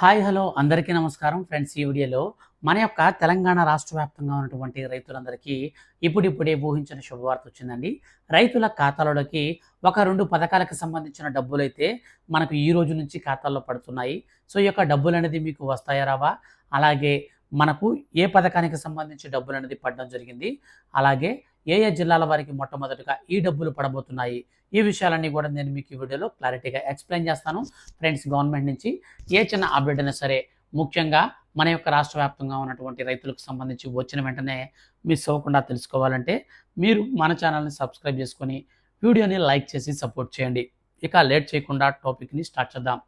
Hi hello అందరికీ నమస్కారం friends. ఈ వీడియోలో మన యొక్క తెలంగాణ రాష్ట్ర వ్యాప్తంగా ఉన్నటువంటి రైతులందరికీ ఇప్పుడిప్పుడే ఊహించిన శుభవార్త వచ్చిందండి. రైతుల ఖాతాలలోకి ఒక 2 పథకాలకు సంబంధించిన డబ్బులైతే మనకు ఈ రోజు నుంచి ఖాతాల్లో పడుతున్నాయి. సో ఈ యొక్క డబ్బులనేది మీకు వస్తాయా రావా? అలాగే మనకు ఏ పథకానికి సంబంధించి డబ్బులనేది పడడం జరిగింది? అలాగే ఏ ఏ జిల్లాల వారికి మొట్టమొదటిగా ఈ డబ్బులు పడబోతున్నాయి? ఈ విషయాలన్నీ కూడా నేను మీకు ఈ వీడియోలో క్లారిటీగా ఎక్స్‌ప్లెయిన్ చేస్తాను. ఫ్రెండ్స్, గవర్నమెంట్ నుంచి ఏ చిన్న అప్డేట్ అయినా సరే, ముఖ్యంగా మన యొక్క రాష్ట్ర వ్యాప్తంగా ఉన్నటువంటి రైతులకు సంబంధించి వచ్చిన వెంటనే మిస్ అవ్వకుండా తెలుసుకోవాలంటే మీరు మన ఛానల్‌ని సబ్స్క్రైబ్ చేసుకొని వీడియోని లైక్ చేసి సపోర్ట్ చేయండి. ఇక లేట్ చేయకుండా టాపిక్‌ని స్టార్ట్ చేద్దాం.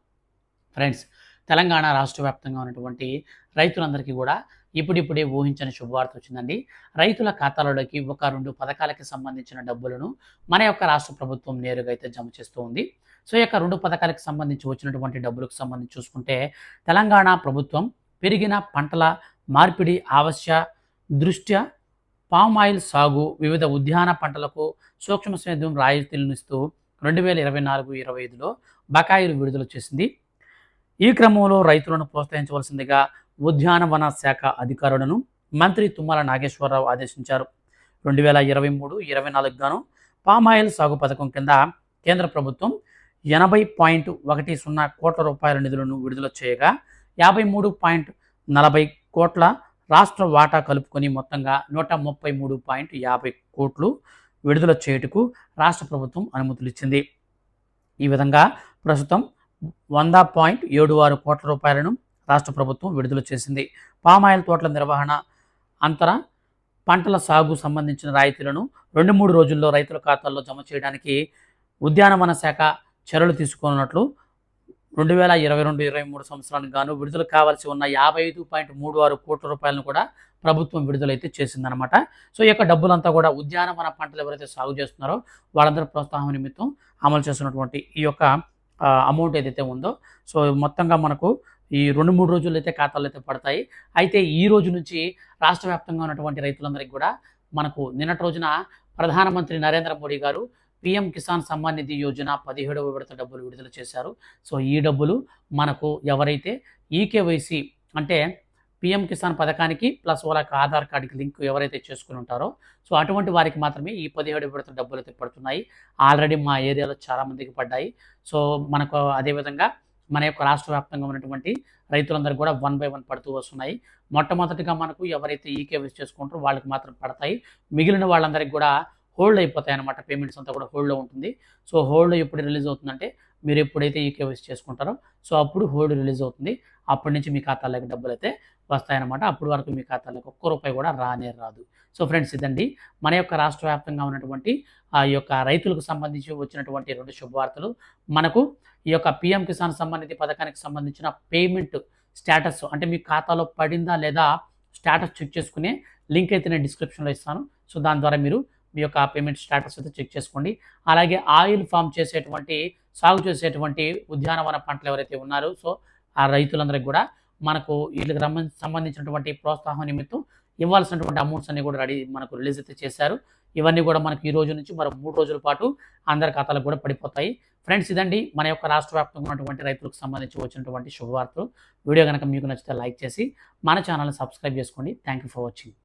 ఫ్రెండ్స్, తెలంగాణ రాష్ట్ర వ్యాప్తంగా ఉన్నటువంటి రైతులందరికీ కూడా ఇప్పుడిప్పుడే ఊహించని శుభవార్త వచ్చిందండి. రైతుల ఖాతాలలోకి ఒక 2 పథకాలకి సంబంధించిన డబ్బులను మన యొక్క రాష్ట్ర ప్రభుత్వం నేరుగా అయితే జమ చేస్తూ ఉంది. సో ఈ యొక్క 2 పథకాలకు సంబంధించి వచ్చినటువంటి డబ్బులకు సంబంధించి చూసుకుంటే, తెలంగాణ ప్రభుత్వం పెరిగిన పంటల మార్పిడి ఆవశ్య దృష్ట్యా పామ్ ఆయిల్ సాగు, వివిధ ఉద్యాన పంటలకు సూక్ష్మ సేద్యం రాయితీలను ఇస్తూ 2024-25లో బకాయిలు విడుదల చేసింది. ఈ క్రమంలో రైతులను ప్రోత్సహించవలసిందిగా ఉద్యానవన శాఖ అధికారులను మంత్రి తుమ్మల నాగేశ్వరరావు ఆదేశించారు. 2023-24 గాను పామాయిల్ సాగు పథకం కింద కేంద్ర ప్రభుత్వం 80.10 కోట్ల రూపాయల నిధులను విడుదల చేయగా 53.40 కోట్ల రాష్ట్ర వాటా కలుపుకొని మొత్తంగా 133.50 కోట్లు విడుదల చేయుటకు రాష్ట్ర ప్రభుత్వం అనుమతులు ఇచ్చింది. ఈ విధంగా ప్రస్తుతం 100.76 కోట్ల రూపాయలను రాష్ట్ర ప్రభుత్వం విడుదల చేసింది. పామాయిల్ తోటల నిర్వహణ, అంతర పంటల సాగు సంబంధించిన రాయితీలను 2-3 రోజుల్లో రైతుల ఖాతాల్లో జమ చేయడానికి ఉద్యానవన శాఖ చర్యలు తీసుకోనున్నట్లు 2022-23 సంవత్సరానికి గాను విడుదల కావాల్సి ఉన్న 55.36 కోట్ల రూపాయలను కూడా ప్రభుత్వం విడుదలైతే చేసిందనమాట. సో ఈ యొక్క డబ్బులంతా కూడా ఉద్యానవన పంటలు ఎవరైతే సాగు చేస్తున్నారో వాళ్ళందరూ ప్రోత్సాహం నిమిత్తం అమలు చేస్తున్నటువంటి ఈ యొక్క అమౌంట్ ఏదైతే ఉందో, సో మొత్తంగా మనకు ఈ 2-3 రోజుల్లో అయితే ఖాతాలు అయితే పడతాయి. అయితే ఈ రోజు నుంచి రాష్ట్ర వ్యాప్తంగా ఉన్నటువంటి రైతులందరికీ కూడా మనకు నిన్నటి రోజున ప్రధానమంత్రి నరేంద్ర మోడీ గారు పీఎం కిసాన్ సమ్మాన్ నిధి యోజన 17వ విడత డబ్బులు విడుదల చేశారు. సో ఈ డబ్బులు మనకు ఎవరైతే ఈకేవైసీ అంటే పీఎం కిసాన్ పథకానికి ప్లస్ వాళ్ళకి ఆధార్ కార్డుకి లింక్ ఎవరైతే చేసుకుని ఉంటారో, సో అటువంటి వారికి మాత్రమే ఈ 17 విడత డబ్బులు అయితే పడుతున్నాయి. ఆల్రెడీ మా ఏరియాలో చాలామందికి పడ్డాయి. సో మనకు అదేవిధంగా మన యొక్క రాష్ట్ర వ్యాప్తంగా ఉన్నటువంటి రైతులందరికీ కూడా 1 by 1 పడుతూ వస్తున్నాయి. మొట్టమొదటిగా మనకు ఎవరైతే ఈకేవైసీ చేసుకుంటారో వాళ్ళకి మాత్రం పడతాయి. మిగిలిన వాళ్ళందరికీ కూడా హోల్డ్ అయిపోతాయి అన్నమాట. పేమెంట్స్ అంతా కూడా హోల్డ్లో ఉంటుంది. సో హోల్డ్ ఎప్పుడు రిలీజ్ అవుతుందంటే మీరు ఎప్పుడైతే ఈకేవైసీ చేసుకుంటారో సో అప్పుడు హోల్డ్ రిలీజ్ అవుతుంది. అప్పటి నుంచి మీ ఖాతాలోకి డబ్బులు అయితే వస్తాయన్నమాట. అప్పటి వరకు మీ ఖాతాలోకి ఒక్క రూపాయి కూడా రానే రాదు. సో ఫ్రెండ్స్, ఇదండి మన యొక్క రాష్ట్ర వ్యాప్తంగా ఉన్నటువంటి ఆ యొక్క రైతులకు సంబంధించి వచ్చినటువంటి 2 శుభవార్తలు. మనకు ఈ యొక్క పీఎం కిసాన్ సమ్మాన్ నిధి పథకానికి సంబంధించిన పేమెంట్ స్టేటస్ అంటే మీ ఖాతాలో పడిందా లేదా స్టేటస్ చెక్ చేసుకునే లింక్ అయితే నేను డిస్క్రిప్షన్లో ఇస్తాను. సో దాని ద్వారా మీరు మీ యొక్క పేమెంట్ స్టేటస్ అయితే చెక్ చేసుకోండి. అలాగే ఆయిల్ ఫామ్ చేసేటువంటి సాగు చేసేటువంటి ఉద్యానవన పంటలు ఎవరైతే ఉన్నారో సో ఆ రైతులందరికీ కూడా మనకు వీళ్ళకి సంబంధించినటువంటి ప్రోత్సాహం నిమిత్తం ఇవ్వాల్సినటువంటి అమౌంట్స్ అన్ని కూడా మనకు రిలీజ్ అయితే చేశారు. ఇవన్నీ కూడా మనకు ఈ రోజు నుంచి మరో 3 రోజుల పాటు అందరి ఖాతాలకు కూడా పడిపోతాయి. ఫ్రెండ్స్, ఇదండి మన యొక్క రాష్ట్ర వ్యాప్తంగా ఉన్నటువంటి రైతులకు సంబంధించి వచ్చినటువంటి శుభవార్తలు. వీడియో కనుక మీకు నచ్చితే లైక్ చేసి మన ఛానల్ని సబ్స్క్రైబ్ చేసుకోండి. Thank you for watching.